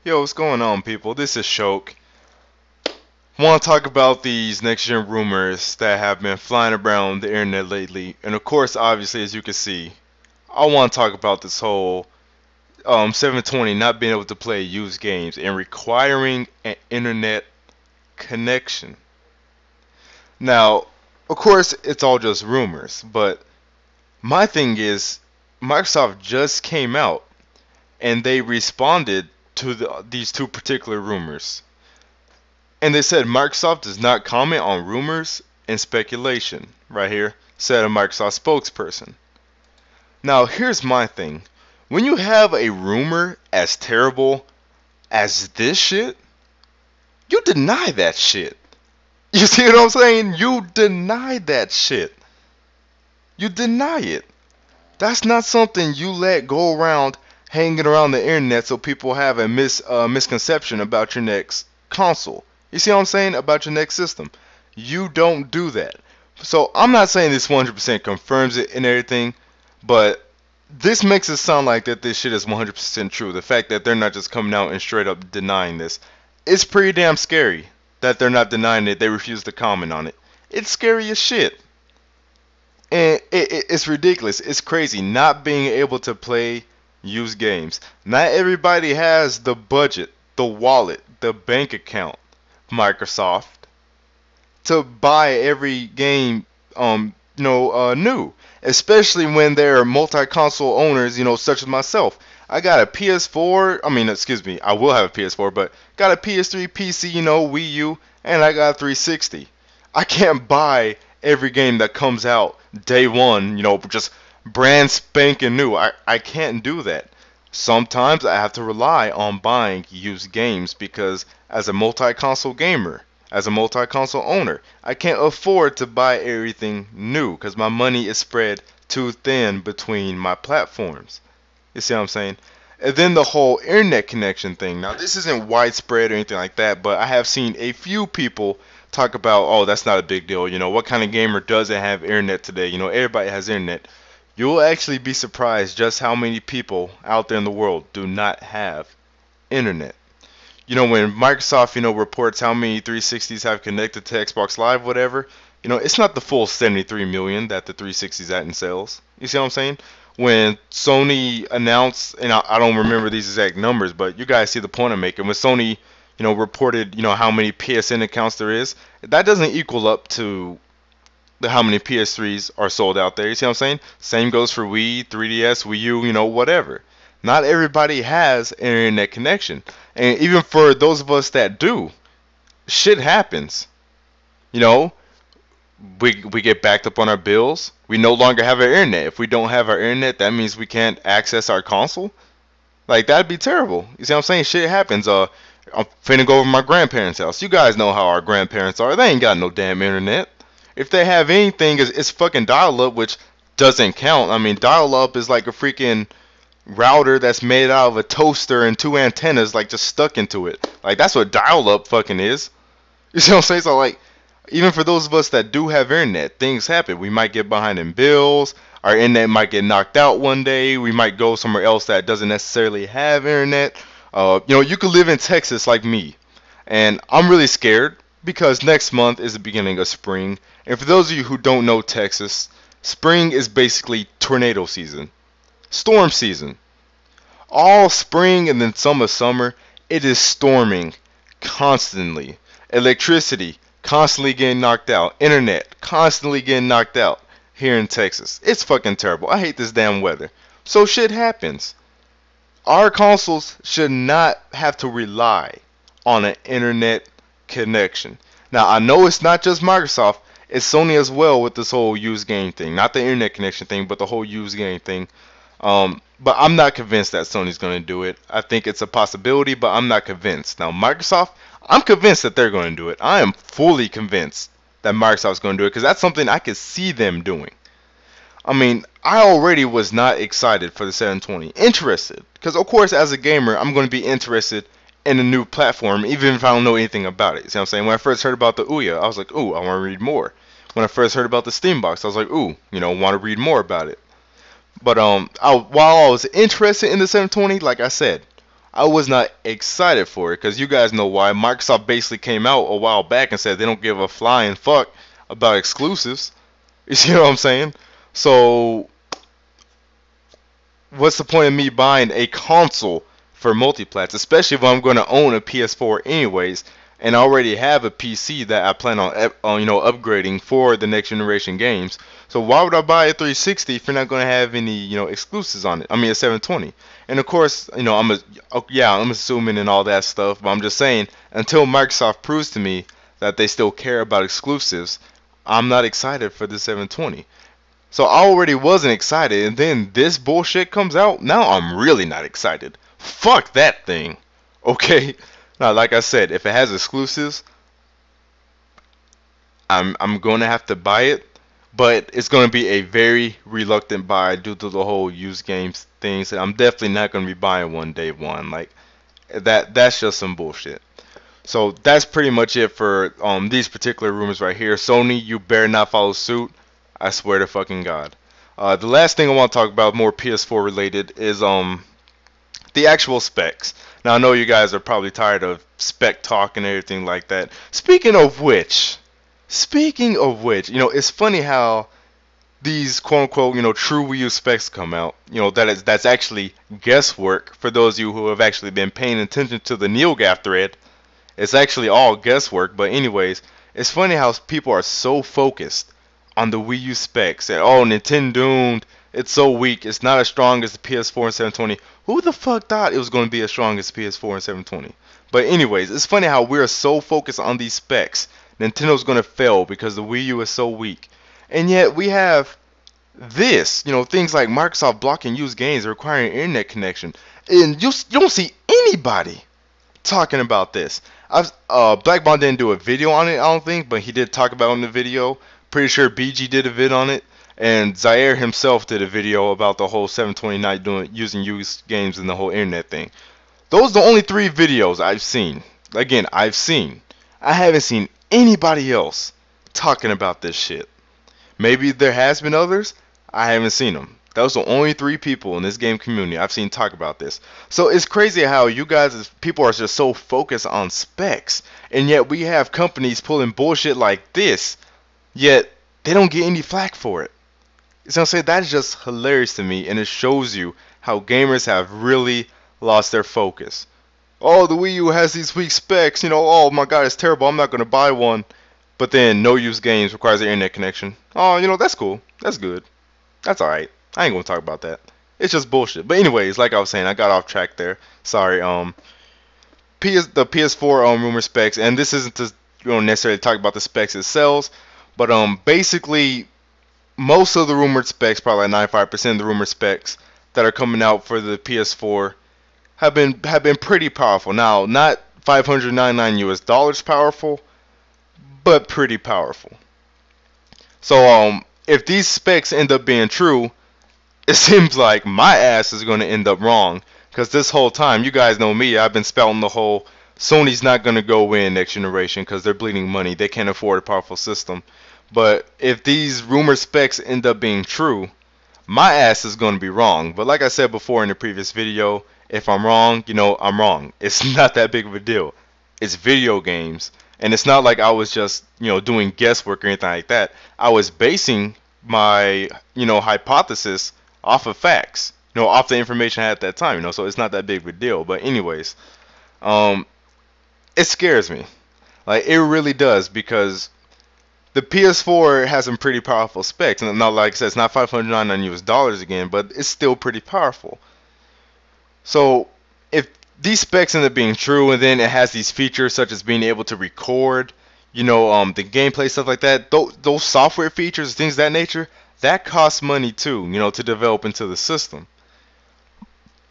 Yo, what's going on, people? This is Shok. Want to talk about these next gen rumors that have been flying around the internet lately, and of course, obviously, as you can see, I want to talk about this whole 720 not being able to play used games and requiring an internet connection. Now, of course, it's all just rumors, but my thing is, Microsoft just came out and they responded to these two particular rumors. And they said Microsoft does not comment on rumors and speculation. Right here, said a Microsoft spokesperson. Now, here's my thing. When you have a rumor as terrible as this shit, you deny that shit. You see what I'm saying? You deny that shit. You deny it. That's not something you let go around hanging around the internet so people have a misconception about your next console. You see what I'm saying? About your next system. You don't do that. So I'm not saying this 100% confirms it and everything, but this makes it sound like that this shit is 100% true. The fact that they're not just coming out and straight up denying this. It's pretty damn scary that they're not denying it. They refuse to comment on it. It's scary as shit. And it's ridiculous. It's crazy not being able to play used games. Not everybody has the budget, the wallet, the bank account, Microsoft, to buy every game new. Especially when they're multi-console owners, such as myself. I got a PS4. I mean, excuse me, I will have a PS4, but got a PS3, PC, Wii U, and I got a 360. I can't buy every game that comes out day one, just brand spanking new. I can't do that. Sometimes I have to rely on buying used games because as a multi-console gamer, as a multi-console owner, I can't afford to buy everything new because my money is spread too thin between my platforms. You see what I'm saying? And then the whole internet connection thing. Now, this isn't widespread or anything like that, but I have seen a few people talk about, oh, that's not a big deal. What kind of gamer doesn't have internet today? Everybody has internet. You'll actually be surprised just how many people out there in the world do not have internet. When Microsoft, reports how many 360s have connected to Xbox Live, whatever, it's not the full 73 million that the 360s at in sales. You see what I'm saying? When Sony announced, and I don't remember these exact numbers, but you guys see the point I'm making. When Sony, reported, how many PSN accounts there is, that doesn't equal up to how many PS3s are sold out there. You see what I'm saying? Same goes for Wii, 3DS, Wii U, whatever. Not everybody has an internet connection. And even for those of us that do, shit happens. You know, we get backed up on our bills. We no longer have our internet. If we don't have our internet, that means we can't access our console. Like, that'd be terrible. You see what I'm saying? Shit happens. I'm finna go over to my grandparents' house. You guys know how our grandparents are. They ain't got no damn internet. If they have anything, it's fucking dial-up, which doesn't count. I mean, dial-up is like a freaking router that's made out of a toaster and two antennas, like, just stuck into it. Like, that's what dial-up fucking is. You see what I'm saying? So, like, even for those of us that do have internet, things happen. We might get behind in bills. Our internet might get knocked out one day. We might go somewhere else that doesn't necessarily have internet. You could live in Texas like me. And I'm really scared because next month is the beginning of spring. And for those of you who don't know Texas, spring is basically tornado season, storm season. All spring and then some of summer, it is storming constantly. Electricity constantly getting knocked out. Internet constantly getting knocked out here in Texas. It's fucking terrible. I hate this damn weather. So shit happens. Our consoles should not have to rely on an internet connection. Now, I know it's not just Microsoft, it's Sony as well with this whole used game thing. Not the internet connection thing, but the whole used game thing. But I'm not convinced that Sony's going to do it. I think it's a possibility, but I'm not convinced. Now, Microsoft, I'm convinced that they're going to do it. I am fully convinced that Microsoft's going to do it because that's something I could see them doing. I mean, I already was not excited for the 720. Interested. Because, of course, as a gamer, I'm going to be interested in a new platform, even if I don't know anything about it. See what I'm saying? When I first heard about the Ouya, I was like, ooh, I want to read more. When I first heard about the Steambox, I was like, ooh, want to read more about it. But while I was interested in the 720, like I said, I was not excited for it because you guys know why. Microsoft basically came out a while back and said they don't give a flying fuck about exclusives. You see what I'm saying? So what's the point of me buying a console for multiplats, especially if I'm going to own a PS4 anyways, and I already have a PC that I plan on upgrading for the next generation games. So why would I buy a 360 if you're not going to have any exclusives on it? I mean a 720. And of course, I'm assuming and all that stuff, but I'm just saying until Microsoft proves to me that they still care about exclusives, I'm not excited for the 720. So I already wasn't excited, and then this bullshit comes out. Now I'm really not excited. Fuck that thing. Okay? Now, like I said, if it has exclusives, I'm going to have to buy it, but it's going to be a very reluctant buy due to the whole used games thing. So I'm definitely not going to be buying one day one. Like that's just some bullshit. So that's pretty much it for these particular rumors right here. Sony, you better not follow suit. I swear to fucking God. The last thing I want to talk about, more PS4 related, is the actual specs. Now I know you guys are probably tired of spec talk and everything like that. Speaking of which, it's funny how these quote unquote, true Wii U specs come out. That's actually guesswork for those of you who have actually been paying attention to the NeoGAF thread. It's actually all guesswork, but anyways, it's funny how people are so focused on the Wii U specs and oh, Nintendo doomed, it's so weak, it's not as strong as the PS4 and 720. Who the fuck thought it was going to be as strong as PS4 and 720? But anyways, it's funny how we're so focused on these specs. Nintendo's going to fail because the Wii U is so weak. And yet we have this, things like Microsoft blocking used games requiring internet connection. And you don't see anybody talking about this. Black Bond didn't do a video on it, I don't think, but he did talk about it in the video. Pretty sure BG did a vid on it, and Zaire himself did a video about the whole 720 using used games and the whole internet thing. Those are the only 3 videos I've seen. Again, I've seen. I haven't seen anybody else talking about this shit. Maybe there has been others. I haven't seen them. Those are the only 3 people in this game community I've seen talk about this. So it's crazy how you guys, people are just so focused on specs, and yet we have companies pulling bullshit like this, yet they don't get any flack for it. So I'm saying that is just hilarious to me, and it shows you how gamers have really lost their focus. Oh, the Wii U has these weak specs, oh my god, it's terrible, I'm not going to buy one. But then no use games requires an internet connection. Oh, that's cool. That's good. That's alright. I ain't gonna talk about that. It's just bullshit. But anyways, like I was saying, I got off track there. Sorry. The PS4 rumor specs, and this isn't to necessarily talk about the specs it sells, but basically most of the rumored specs, probably like 95% of the rumored specs that are coming out for the PS4 have been pretty powerful. Now, not $599 powerful, but pretty powerful. So if these specs end up being true, it seems like my ass is going to end up wrong. Because this whole time, you guys know me, I've been spouting the whole Sony's not going to go in next generation because they're bleeding money. They can't afford a powerful system. But if these rumor specs end up being true, my ass is going to be wrong. But like I said before in the previous video, if I'm wrong, I'm wrong. It's not that big of a deal. It's video games. And it's not like I was just, doing guesswork or anything like that. I was basing my, hypothesis off of facts, off the information I had at that time, so it's not that big of a deal. But anyways, it scares me. Like, it really does, because the PS4 has some pretty powerful specs. And not like I said, it's not $599 again, but it's still pretty powerful. So, if these specs end up being true, and then it has these features such as being able to record, the gameplay, stuff like that, those software features, things of that nature, that costs money too, to develop into the system.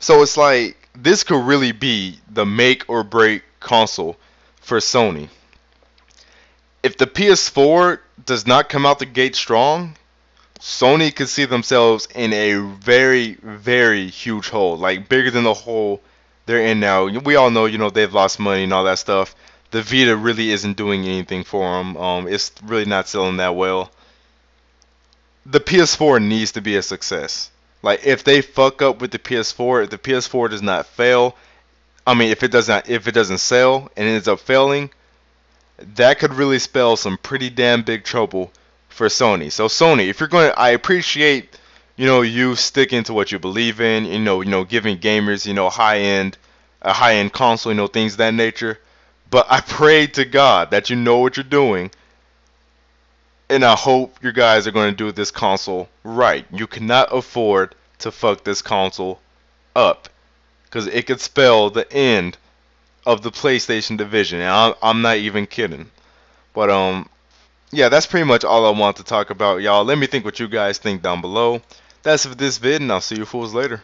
So it's like, this could really be the make or break console for Sony. If the PS4 does not come out the gate strong, Sony could see themselves in a very, very huge hole, like bigger than the hole they're in now. We all know, they've lost money and all that stuff. The Vita really isn't doing anything for them. It's really not selling that well. The PS4 needs to be a success. Like, if they fuck up with the PS4, if the PS4 does not fail, I mean, if it doesn't sell and it ends up failing, that could really spell some pretty damn big trouble for Sony. So Sony, if you're going to, I appreciate, you sticking to what you believe in, giving gamers, a high-end console, things of that nature. But I pray to God that you know what you're doing, and I hope you guys are going to do this console right. You cannot afford to fuck this console up, because it could spell the end of the PlayStation division, and I'm not even kidding. But yeah, that's pretty much all I want to talk about, y'all. Let me think what you guys think down below. That's it for this vid, and I'll see you fools later.